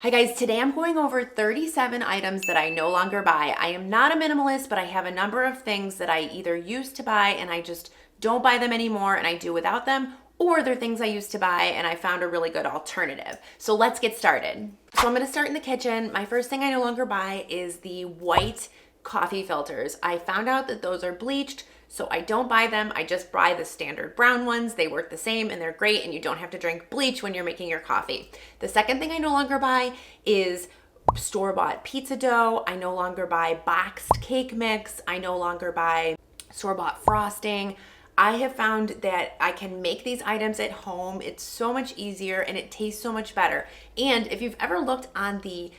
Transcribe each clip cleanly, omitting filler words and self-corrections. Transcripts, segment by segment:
Hi guys, today I'm going over 37 items that I no longer buy. I am not a minimalist, but I have a number of things that I either used to buy and I just don't buy them anymore and I do without them, or they're things I used to buy and I found a really good alternative. So let's get started. So I'm gonna start in the kitchen. My first thing I no longer buy is the white coffee filters. I found out that those are bleached, so I don't buy them. I just buy the standard brown ones. They work the same and they're great, and you don't have to drink bleach when you're making your coffee. The second thing I no longer buy is store-bought pizza dough. I no longer buy boxed cake mix. I no longer buy store-bought frosting. I have found that I can make these items at home. It's so much easier and it tastes so much better. And if you've ever looked on the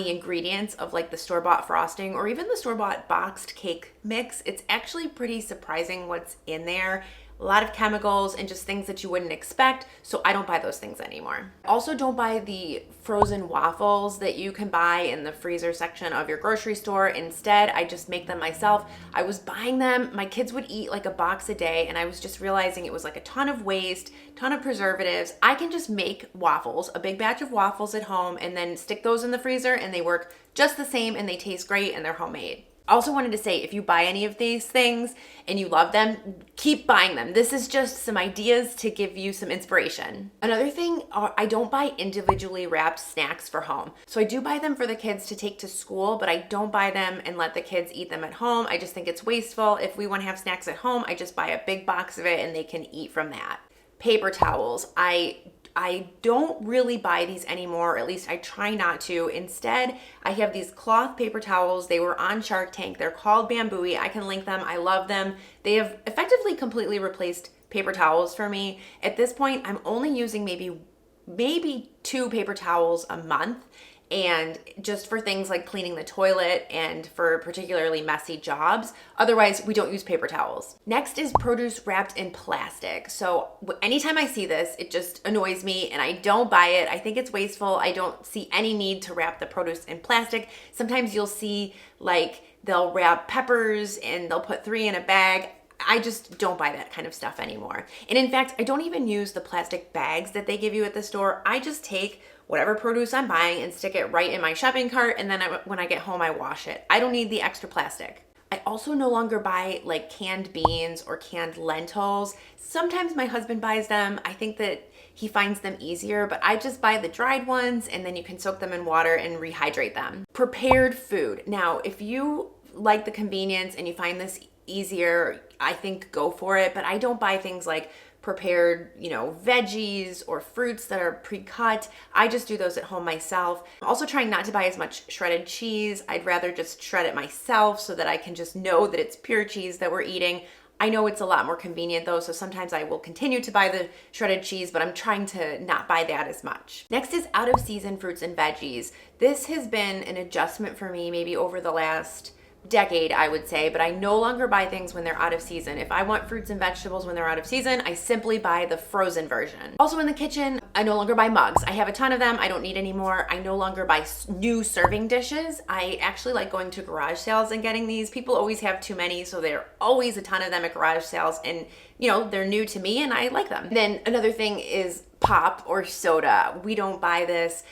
ingredients of like the store-bought frosting or even the store-bought boxed cake mix, it's actually pretty surprising what's in there. A lot of chemicals and just things that you wouldn't expect, so I don't buy those things anymore. Also, don't buy the frozen waffles that you can buy in the freezer section of your grocery store. Instead, I just make them myself. I was buying them, my kids would eat like a box a day, and I was just realizing it was like a ton of waste, ton of preservatives. I can just make waffles, a big batch of waffles at home, and then stick those in the freezer, and they work just the same, and they taste great, and they're homemade. Also wanted to say, if you buy any of these things and you love them, keep buying them. This is just some ideas to give you some inspiration. Another thing, I don't buy individually wrapped snacks for home. So I do buy them for the kids to take to school, but I don't buy them and let the kids eat them at home. I just think it's wasteful. If we want to have snacks at home, I just buy a big box of it and they can eat from that. Paper towels. I don't really buy these anymore, or at least I try not to. Instead, I have these cloth paper towels. They were on Shark Tank. They're called Bambooey. I can link them. I love them. They have effectively completely replaced paper towels for me. At this point, I'm only using maybe 2 paper towels a month, and just for things like cleaning the toilet and for particularly messy jobs. Otherwise, we don't use paper towels. Next is produce wrapped in plastic. So anytime I see this, it just annoys me and I don't buy it. I think it's wasteful. I don't see any need to wrap the produce in plastic. Sometimes you'll see like they'll wrap peppers and they'll put 3 in a bag. I just don't buy that kind of stuff anymore. And in fact, I don't even use the plastic bags that they give you at the store. I just take whatever produce I'm buying and stick it right in my shopping cart, and then when I get home, I wash it. I don't need the extra plastic. I also no longer buy like canned beans or canned lentils. Sometimes my husband buys them. I think that he finds them easier, but I just buy the dried ones, and then you can soak them in water and rehydrate them. Prepared food. Now, if you like the convenience and you find this easier, I think go for it, but I don't buy things like prepared, veggies or fruits that are pre-cut. I just do those at home myself. I'm also trying not to buy as much shredded cheese. I'd rather just shred it myself so that I can just know that it's pure cheese that we're eating. I know it's a lot more convenient though, so sometimes I will continue to buy the shredded cheese, but I'm trying to not buy that as much. Next is out of season fruits and veggies. This has been an adjustment for me maybe over the last decade, I would say, but I no longer buy things when they're out of season. If I want fruits and vegetables when they're out of season, I simply buy the frozen version. Also in the kitchen, I no longer buy mugs. I have a ton of them. I don't need any more. I no longer buy new serving dishes. I actually like going to garage sales and getting these. People always have too many, so there are always a ton of them at garage sales, and they're new to me and I like them. Then another thing is pop or soda. We don't buy this.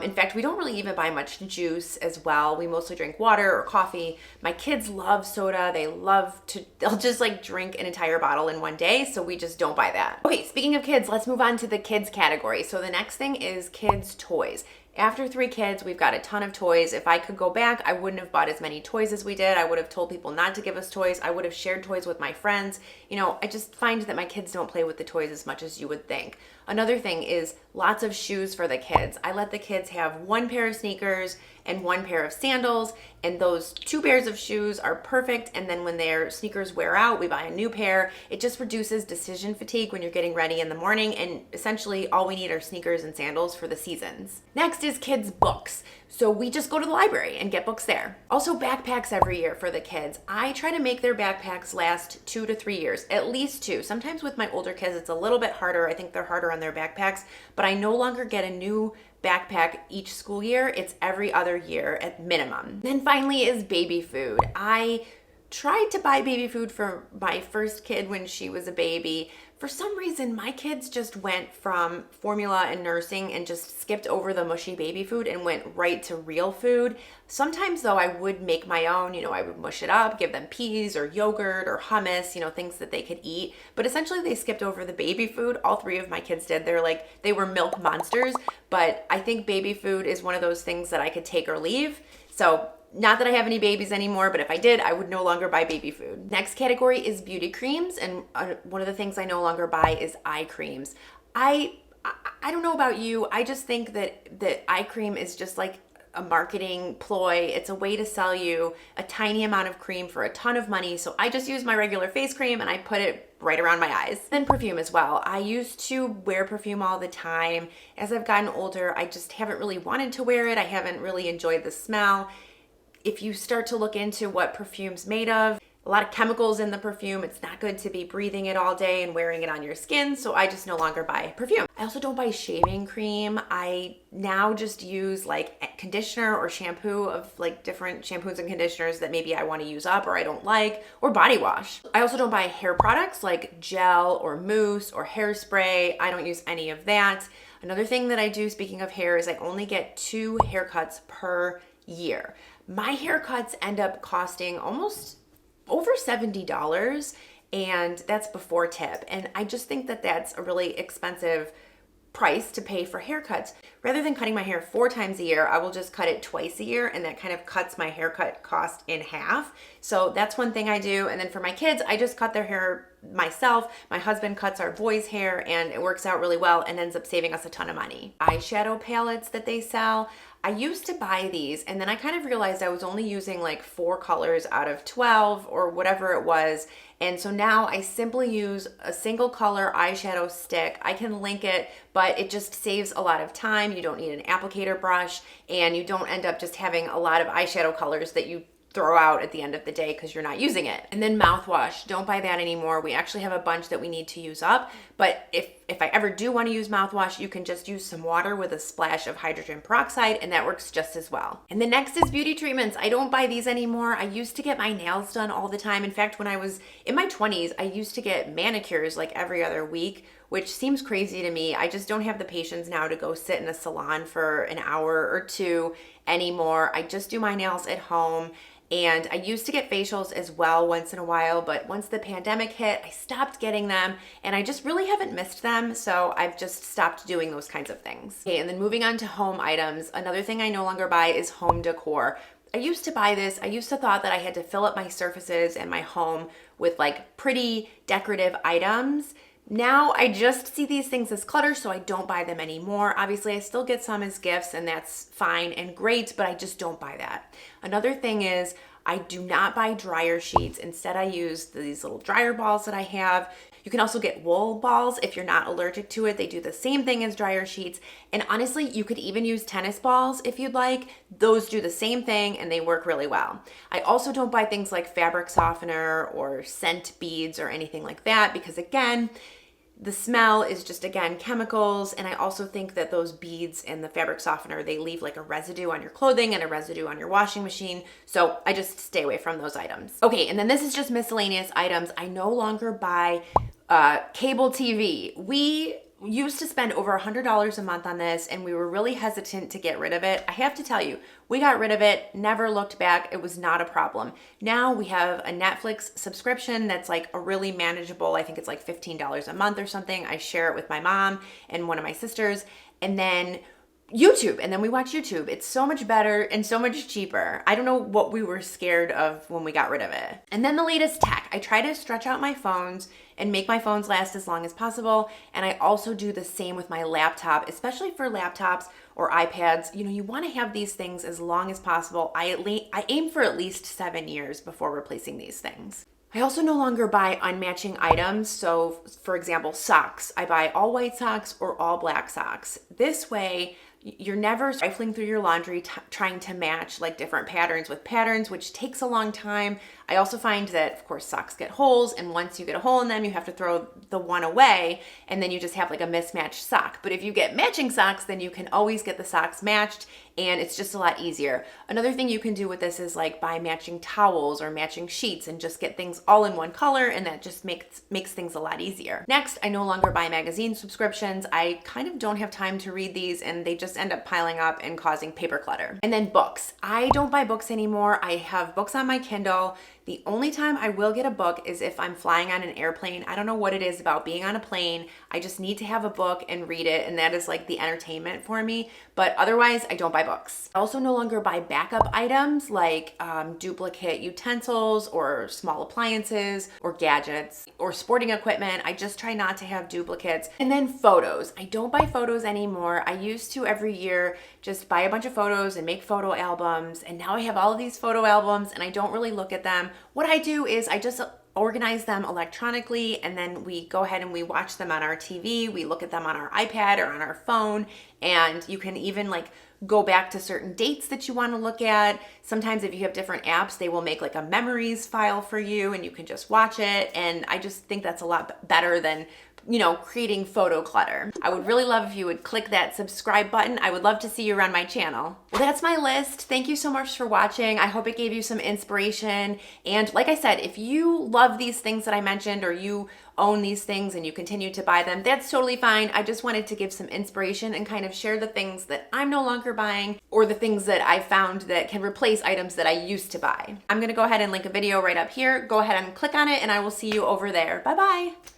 In fact, we don't really even buy much juice as well. We mostly drink water or coffee. My kids love soda. They'll just like drink an entire bottle in one day. So we just don't buy that. Okay, speaking of kids, let's move on to the kids category. So the next thing is kids' toys. After 3 kids, we've got a ton of toys. If I could go back, I wouldn't have bought as many toys as we did. I would have told people not to give us toys. I would have shared toys with my friends. I just find that my kids don't play with the toys as much as you would think. Another thing is lots of shoes for the kids. I let the kids have 1 pair of sneakers and 1 pair of sandals, and those 2 pairs of shoes are perfect. And then when their sneakers wear out, we buy a new pair. It just reduces decision fatigue when you're getting ready in the morning, and essentially all we need are sneakers and sandals for the seasons. Next is kids' books. So we just go to the library and get books there. Also backpacks every year for the kids. I try to make their backpacks last 2 to 3 years, at least 2. Sometimes with my older kids, it's a little bit harder. I think they're harder on their backpacks, but I no longer get a new backpack each school year. It's every other year at minimum. Then finally is baby food. I tried to buy baby food for my first kid when she was a baby. For some reason, my kids just went from formula and nursing and just skipped over the mushy baby food and went right to real food. Sometimes, though, I would make my own. I would mush it up, give them peas or yogurt or hummus, things that they could eat. But essentially, they skipped over the baby food. All three of my kids did. They were milk monsters. But I think baby food is one of those things that I could take or leave. So not that I have any babies anymore, but if I did, I would no longer buy baby food. Next category is beauty creams, and one of the things I no longer buy is eye creams. I don't know about you. I just think that eye cream is just like a marketing ploy. It's a way to sell you a tiny amount of cream for a ton of money. So I just use my regular face cream and I put it right around my eyes. And perfume as well. I used to wear perfume all the time. As I've gotten older, I just haven't really wanted to wear it. I haven't really enjoyed the smell. If you start to look into what perfume's made of, a lot of chemicals in the perfume. It's not good to be breathing it all day and wearing it on your skin, so I just no longer buy perfume. I also don't buy shaving cream. I now just use like conditioner or shampoo of like different shampoos and conditioners that maybe I want to use up or I don't like, or body wash. I also don't buy hair products like gel or mousse or hairspray. I don't use any of that. Another thing that I do, speaking of hair, is I only get 2 haircuts per year. My haircuts end up costing almost over $70, and that's before tip. And I just think that that's a really expensive price to pay for haircuts. Rather than cutting my hair 4 times a year, I will just cut it twice a year, and that kind of cuts my haircut cost in half. So that's one thing I do. And then for my kids, I just cut their hair myself. My husband cuts our boys' hair, and it works out really well and ends up saving us a ton of money. Eyeshadow palettes that they sell, I used to buy these, and then I kind of realized I was only using like 4 colors out of 12 or whatever it was. And so now I simply use a single color eyeshadow stick. I can link it, but it just saves a lot of time. You don't need an applicator brush, and you don't end up just having a lot of eyeshadow colors that you throw out at the end of the day because you're not using it. And then mouthwash, don't buy that anymore. We actually have a bunch that we need to use up, but if I ever do want to use mouthwash, you can just use some water with a splash of hydrogen peroxide, and that works just as well. And the next is beauty treatments. I don't buy these anymore. I used to get my nails done all the time. In fact, when I was in my 20s, I used to get manicures like every other week, which seems crazy to me. I just don't have the patience now to go sit in a salon for an hour or 2 anymore. I just do my nails at home. And I used to get facials as well once in a while, but once the pandemic hit, I stopped getting them, and I just really haven't missed them, so I've just stopped doing those kinds of things. Okay, and then moving on to home items, another thing I no longer buy is home decor. I used to buy this. I used to thought that I had to fill up my surfaces and my home with like pretty decorative items. Now I just see these things as clutter, so I don't buy them anymore. Obviously, I still get some as gifts, and that's fine and great, but I just don't buy that. Another thing is I do not buy dryer sheets. Instead, I use these little dryer balls that I have. You can also get wool balls if you're not allergic to it. They do the same thing as dryer sheets. And honestly, you could even use tennis balls if you'd like. Those do the same thing and they work really well. I also don't buy things like fabric softener or scent beads or anything like that because, again, the smell is just, again, chemicals. And I also think that those beads and the fabric softener, they leave like a residue on your clothing and a residue on your washing machine. So I just stay away from those items. Okay, and then this is just miscellaneous items. I no longer buy cable TV. We used to spend over $100 a month on this, and we were really hesitant to get rid of it. I have to tell you, we got rid of it, never looked back. It was not a problem. Now we have a Netflix subscription that's like a really manageable, I think it's like $15 a month or something. I share it with my mom and one of my sisters, and then YouTube, and then we watch YouTube. It's so much better and so much cheaper. I don't know what we were scared of when we got rid of it. And then the latest tech. I try to stretch out my phones and make my phones last as long as possible. And I also do the same with my laptop, especially for laptops or iPads. You want to have these things as long as possible. I aim for at least 7 years before replacing these things. I also no longer buy unmatching items. So for example, socks. I buy all white socks or all black socks. This way, you're never rifling through your laundry trying to match like different patterns with patterns, which takes a long time. I also find that, of course, socks get holes, and once you get a hole in them, you have to throw the one away, and then you just have like a mismatched sock. But if you get matching socks, then you can always get the socks matched, and it's just a lot easier. Another thing you can do with this is like buy matching towels or matching sheets and just get things all in one color, and that just makes things a lot easier. Next, I no longer buy magazine subscriptions. I kind of don't have time to read these, and they just end up piling up and causing paper clutter. And then books. I don't buy books anymore. I have books on my Kindle. The only time I will get a book is if I'm flying on an airplane. I don't know what it is about being on a plane. I just need to have a book and read it, and that is like the entertainment for me. But otherwise, I don't buy books. I also no longer buy backup items like duplicate utensils or small appliances or gadgets or sporting equipment. I just try not to have duplicates. And then photos. I don't buy photos anymore. I used to every year just buy a bunch of photos and make photo albums, and now I have all of these photo albums and I don't really look at them. What I do is I just organize them electronically, and then we go ahead and we watch them on our TV, we look at them on our iPad or on our phone, and you can even like go back to certain dates that you want to look at. Sometimes if you have different apps, they will make like a memories file for you and you can just watch it, and I just think that's a lot better than creating photo clutter. I would really love if you would click that subscribe button. I would love to see you around my channel. Well, that's my list. Thank you so much for watching. I hope it gave you some inspiration. And like I said, if you love these things that I mentioned, or you own these things and you continue to buy them, that's totally fine. I just wanted to give some inspiration and kind of share the things that I'm no longer buying, or the things that I found that can replace items that I used to buy. I'm gonna go ahead and link a video right up here. Go ahead and click on it, and I will see you over there. Bye-bye.